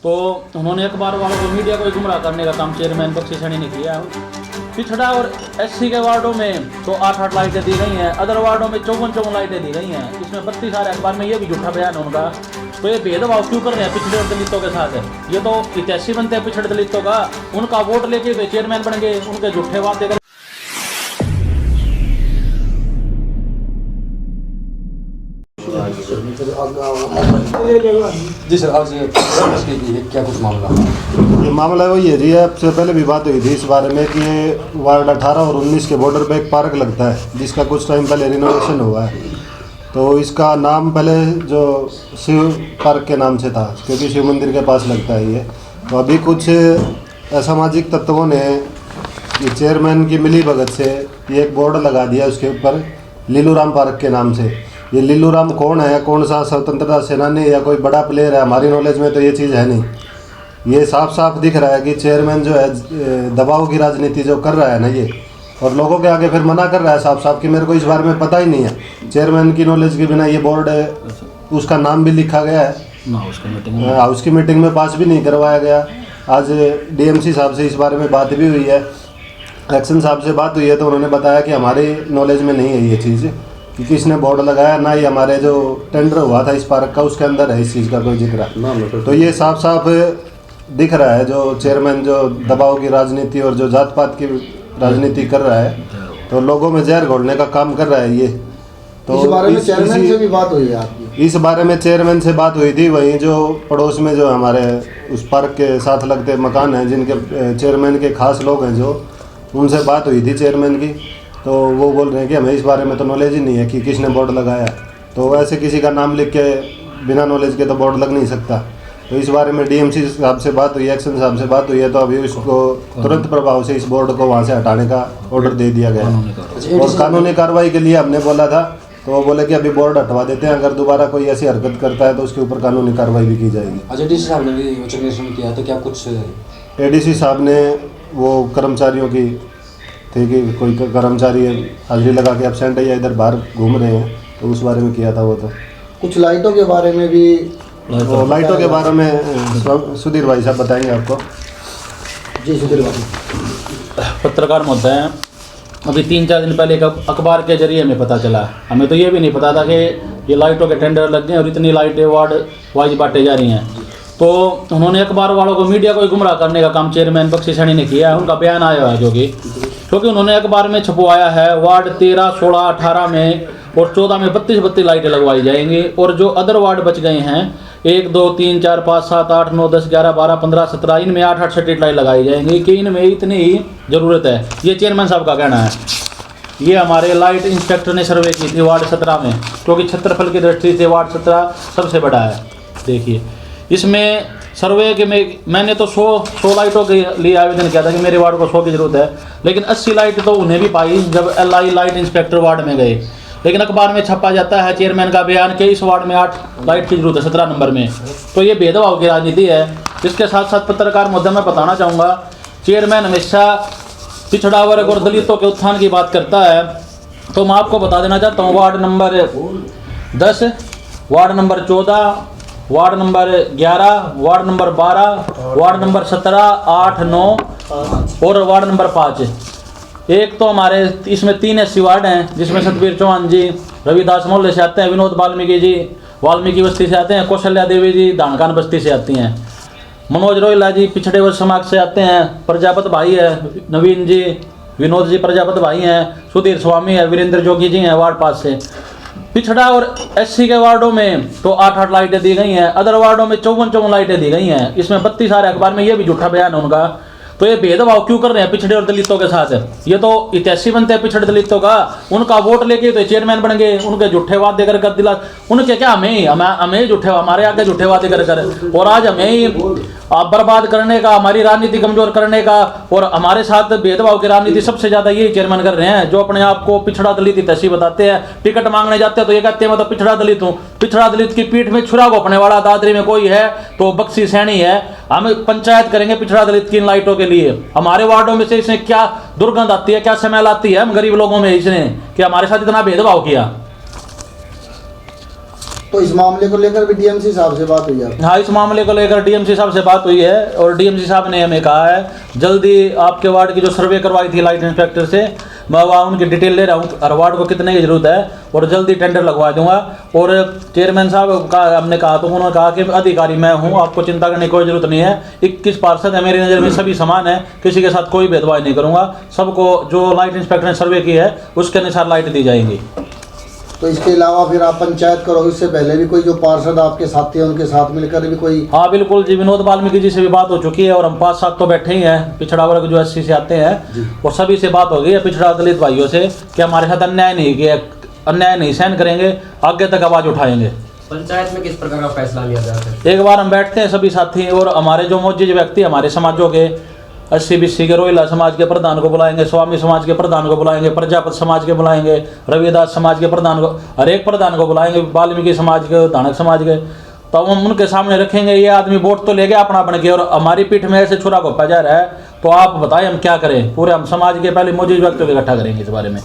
तो उन्होंने अखबार वालों को, मीडिया को गुमराह करने का काम चेयरमैन बख्शी सैनी ने किया। पिछड़ा और एससी के वार्डों में तो 8-8 लाइटें दी गई हैं, अदर वार्डों में 54 लाइटें दी गई हैं। इसमें 32 सारे अखबार में ये भी झूठा बयान है उनका। तो ये भेदभाव क्यों कर रहे हैं पिछड़े और दलितों के साथ? ये तो इतिहासी बनते हैं पिछड़े दलितों का, उनका वोट लेके वे चेयरमैन बन गए, उनके झूठे वादे कर। जी सर, आज क्या कुछ मामला? ये मामला वही है जी, आपसे पहले भी बात हुई थी इस बारे में कि ये वार्ड 18 और 19 के बॉर्डर पे एक पार्क लगता है जिसका कुछ टाइम पहले रिनोवेशन हुआ है। तो इसका नाम पहले जो शिव पार्क के नाम से था, क्योंकि शिव मंदिर के पास लगता है ये। तो अभी कुछ असामाजिक तत्वों ने ये चेयरमैन की मिली भगत से ये एक बोर्ड लगा दिया उसके ऊपर लीलू राम पार्क के नाम से। ये लीलू राम कौन है, कौन सा स्वतंत्रता सेनानी या कोई बड़ा प्लेयर है, हमारी नॉलेज में तो ये चीज़ है नहीं। ये साफ साफ दिख रहा है कि चेयरमैन जो है दबाव की राजनीति जो कर रहा है ना ये, और लोगों के आगे फिर मना कर रहा है साफ साफ कि मेरे को इस बारे में पता ही नहीं है। चेयरमैन की नॉलेज के बिना ये बोर्ड उसका नाम भी लिखा गया है, हाउस की मीटिंग में पास भी नहीं करवाया गया। आज डीएमसी साहब से इस बारे में बात भी हुई है, एक्शन साहब से बात हुई है, तो उन्होंने बताया कि हमारी नॉलेज में नहीं है ये चीज़ कि किसने बोर्ड लगाया, ना ही हमारे जो टेंडर हुआ था इस पार्क का उसके अंदर है इस चीज़ का कोई जिक्र। तो ये साफ साफ दिख रहा है जो चेयरमैन जो दबाव की राजनीति और जो जात पात की राजनीति कर रहा है, तो लोगों में जहर घोलने का काम कर रहा है ये। तो इस बारे में चेयरमैन से भी बात हुई है आपकी? इस बारे में चेयरमैन से बात हुई थी। वहीं जो पड़ोस में जो हमारे उस पार्क के साथ लगते मकान हैं जिनके चेयरमैन के खास लोग हैं, जो उनसे बात हुई थी चेयरमैन की, तो वो बोल रहे हैं कि हमें इस बारे में तो नॉलेज ही नहीं है कि किसने बोर्ड लगाया। तो ऐसे किसी का नाम लिख के बिना नॉलेज के तो बोर्ड लग नहीं सकता। तो इस बारे में डीएमसी साहब से बात हुई, एक्शन साहब से बात हुई है, तो अभी उसको तुरंत प्रभाव से इस बोर्ड को वहाँ से हटाने का ऑर्डर दे दिया गया है। और कानूनी कार्रवाई के लिए हमने बोला था, तो वो बोले कि अभी बोर्ड हटवा देते हैं, अगर दोबारा कोई ऐसी हरकत करता है तो उसके ऊपर कानूनी कार्रवाई भी की जाएगी। अच्छा, डीसी साहब ने भी वचन निरसन किया, तो क्या कुछ एडीसी साहब ने वो कर्मचारियों की थे कि कोई कर्मचारी हाजिरी लगा के एबसेंट है या इधर बाहर घूम रहे हैं, तो उस बारे में किया था वो। तो कुछ लाइटों के बारे में भी, लाइटों के बारे में सुधीर भाई साहब बताएंगे आपको। जी सुधीर भाई। पत्रकार महोदय हैं, अभी 3-4 दिन पहले एक अखबार के जरिए हमें पता चला, हमें तो ये भी नहीं पता था कि ये लाइटों के टेंडर लग गए और इतनी लाइटें वार्ड वाइज बांटे जा रही हैं। तो उन्होंने अखबार वालों को, मीडिया को गुमराह करने का काम चेयरमैन बख्शी सैनी ने किया है। उनका बयान आया है जो कि क्योंकि उन्होंने अखबार में छपवाया है वार्ड 13, 16, 18 में और 14 में 32 लाइटें लगवाई जाएंगी, और जो अदर वार्ड बच गए हैं 1, 2, 3, 4, 5, 7, 8, 9, 10, 11, 12, 15, 17, इनमें 8-8 स्ट्रीट लाइट लगाई जाएंगी कि इनमें इतनी ही ज़रूरत है। ये चेयरमैन साहब का कहना है। ये हमारे लाइट इंस्पेक्टर ने सर्वे की थी वार्ड 17 में, क्योंकि क्षेत्रफल की दृष्टि से वार्ड 17 सबसे बड़ा है। देखिए इसमें सर्वे के मैंने तो 100 लाइटों के लिए आवेदन किया था कि मेरे वार्ड को 100 की ज़रूरत है, लेकिन 80 लाइट तो उन्हें भी पाई जब LI लाइट इंस्पेक्टर वार्ड में गए। लेकिन अखबार में छपा जाता है चेयरमैन का बयान कि इस वार्ड में 8 लाइट की ज़रूरत है 17 नंबर में। तो ये भेदभाव की राजनीति है। इसके साथ साथ पत्रकार मुद्दा मैं बताना चाहूँगा, चेयरमैन हमेशा पिछड़ा वर्ग और दलितों के उत्थान की बात करता है। तो मैं आपको बता देना चाहता हूँ, ward number 10, ward number 14, ward number 11, ward number 12, ward number 17, 8, 9 और वार्ड नंबर 5। एक तो हमारे इसमें 3 SC वार्ड हैं, जिसमें सतबीर चौहान जी रविदास मोहल्ले से आते हैं, विनोद वाल्मीकि जी वाल्मीकि बस्ती से आते हैं, कौशल्या देवी जी धानकान बस्ती से आती हैं, मनोज रोहिला जी पिछड़े वर्ग समाज से आते हैं, प्रजापत भाई है नवीन जी, विनोद जी प्रजापत भाई हैं, सुधीर स्वामी है, वीरेंद्र जोगी जी हैं वार्ड 5 से। पिछड़ा और SC के वार्डों में तो 8-8 लाइटें दी गई हैं, अदर वार्डों में 54 लाइटें दी गई हैं। इसमें 32 सारे अखबार में ये भी झूठा बयान है उनका। तो ये भेदभाव क्यों कर रहे हैं पिछड़े और दलितों के साथ? ये तो इतिहासी बनते हैं पिछड़े दलितों का, उनका वोट लेके तो चेयरमैन बन गए, उनके झूठे वादे कर दिला उनके क्या हमें झूठे, हमारे आगे झूठे वादे कर और आज हमें ही बर्बाद करने का, हमारी राजनीति कमजोर करने का और हमारे साथ भेदभाव की राजनीति सबसे ज्यादा यही चेयरमैन कर रहे हैं, जो अपने आप को पिछड़ा दलित इतिहासी बताते हैं। टिकट मांगने जाते हैं तो ये कहते हैं मैं तो पिछड़ा दलित हूँ। पिछड़ा दलित की पीठ में छुरा घोंपने वाला दादरी में कोई है तो बख्शी सैनी है। हम पंचायत करेंगे पिछड़ा दलित की इन लाइटों के लिए। हमारे वार्डों में से इसने क्या दुर्गंध आती है, क्या स्मेल आती है हम गरीब लोगों में इसने, कि हमारे साथ इतना भेदभाव किया। तो इस मामले को लेकर भी डीएमसी साहब से बात हुई है? हाँ, इस मामले को लेकर डीएमसी साहब से बात हुई है और डीएमसी साहब ने हमें कहा है जल्दी आपके वार्ड की जो सर्वे करवाई थी लाइट इंस्पेक्टर से, मैं वहाँ उनकी डिटेल ले रहा हूँ और वार्ड को कितने की जरूरत है और जल्दी टेंडर लगवा दूंगा। और चेयरमैन साहब का हमने कहा तो उन्होंने कहा कि अधिकारी मैं हूँ, आपको चिंता करने की कोई जरूरत नहीं है। 21 पार्षद है, मेरी नज़र में सभी समान है, किसी के साथ कोई भेदभाव नहीं करूँगा, सबको जो लाइट इंस्पेक्टर ने सर्वे की है उसके अनुसार लाइट दी जाएंगी। तो इसके अलावा फिर आप पंचायत करोगे, इससे पहले भी कोई जो पार्षद आपके साथी हैं उनके साथ मिलकर भी कोई? हाँ बिल्कुल जी, विनोद वाल्मीकि जी से भी बात हो चुकी है और हम 5-7 तो बैठे ही हैं पिछड़ा वर्ग जो 80 से आते हैं और सभी से बात हो गई है पिछड़ा दलित भाइयों से कि हमारे साथ अन्याय नहीं किया, अन्याय नहीं सहन करेंगे, आगे तक आवाज़ उठाएंगे। पंचायत में किस प्रकार का फैसला लिया जाता है? एक बार हम बैठते हैं सभी साथी और हमारे जो मौजूद व्यक्ति हमारे समाजों के 80-20 के रोहिला समाज के प्रधान को बुलाएंगे, स्वामी समाज के प्रधान को बुलाएंगे, प्रजापति समाज के बुलाएंगे, रविदास समाज के प्रधान को, हर एक प्रधान को बुलाएंगे, वाल्मीकि समाज के, धानक समाज के, तो हम उनके सामने रखेंगे ये आदमी वोट तो ले गया अपना बन के और हमारी पीठ में ऐसे छुरा घोपा जा रहा है, तो आप बताएं हम क्या करें। पूरे हम समाज के पहले मौजूद व्यक्तियों को इकट्ठा करेंगे इस बारे में।